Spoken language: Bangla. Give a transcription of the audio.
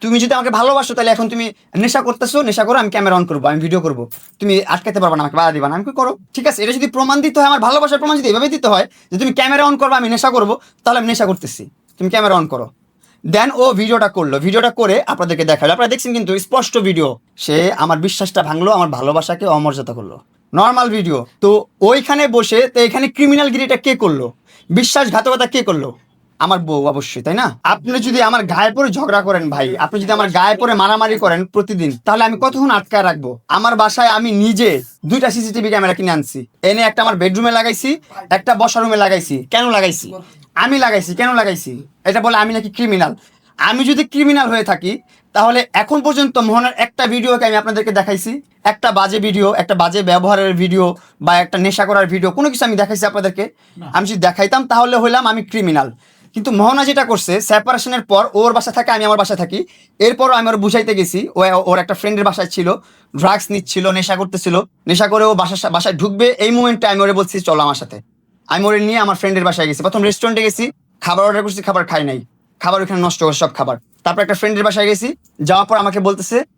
তুমি যদি আমাকে ভালোবাসো তাহলে এখন তুমি নেশা করতেছো, নেশা করো, আমি ক্যামেরা অন করবো, আমি ভিডিও করবো, তুমি আটকাতে পারবে না, আমাকে বাধা দিবা না, আমি কি করো? ঠিক আছে, এটা যদি প্রমাণ দিতে হয়, আমার ভালোবাসার প্রমাণ যদি এভাবে দিতে হয় যে তুমি ক্যামেরা অন করবো, আমি নেশা করবো, তাহলে আমি নেশা করতেছি, তুমি ক্যামেরা অন করো। দেন ও ভিডিওটা করলো, ভিডিওটা করে আপনাদেরকে দেখালো, আপনারা দেখছেন কিন্তু স্পষ্ট ভিডিও। সে আমার বিশ্বাসটা ভাঙলো, আমার ভালোবাসাকে অমর্যাদা করলো, নর্মাল ভিডিও। তো ওইখানে বসে তো এখানে ক্রিমিনাল গিরিটা কে করলো, বিশ্বাসঘাতকতা কে করলো? আমার বউ অবশ্যই, তাই না? আপনি যদি আমার গায়ে পড়ে ঝগড়া করেন ভাই, আপনি যদি আমার গায়ে পড়ে মারামারি করেন প্রতিদিন, তাহলে আমি কতক্ষণ আটকায় রাখবো? আমার বাসায় আমি নিজে 2টা সিসিটিভি ক্যামেরা কিনে আনছি, এনে একটা আমার বেডরুমে লাগাইছি, একটা বসার রুমে লাগাইছি। কেন লাগাইছি? আমি লাগাইছি। কেন লাগাইছি? এটা বলে আমি নাকি ক্রিমিনাল। আমি যদি ক্রিমিনাল হয়ে থাকি, তাহলে এখন পর্যন্ত মোহনার একটা ভিডিওকে আমি আপনাদেরকে দেখাইছি? একটা বাজে ভিডিও, একটা বাজে ব্যবহারের ভিডিও বা একটা নেশা করার ভিডিও, কোনো কিছু আমি দেখাইছি আপনাদেরকে? আমি যদি দেখাইতাম তাহলে হইলাম আমি ক্রিমিনাল। কিন্তু মোহনা যেটা করছে, সেপারেশনের পর ওর বাসা থাকে, আমি আমার বাসা থাকি, এরপরও আমি ওর বুঝাইতে গেছি, ওর একটা ফ্রেন্ডের বাসায় ছিল, ড্রাগস নিচ্ছিল, নেশা করতেছিল, নেশা করে ও বাসায় ঢুকবে, এই মুমেন্টে আমি ওরে বলছি চলো আমার সাথে। আমি ওরে নিয়ে আমার ফ্রেন্ডের বাসায় গেছি, প্রথম রেস্টুরেন্টে গেছি, খাবার অর্ডার করছি, খাবার খাই নাই, খাবার ওখানে নষ্ট করে সব খাবার। তারপর একটা ফ্রেন্ডের বাসায় গেছি, যাওয়ার পর আমাকে বলতেছে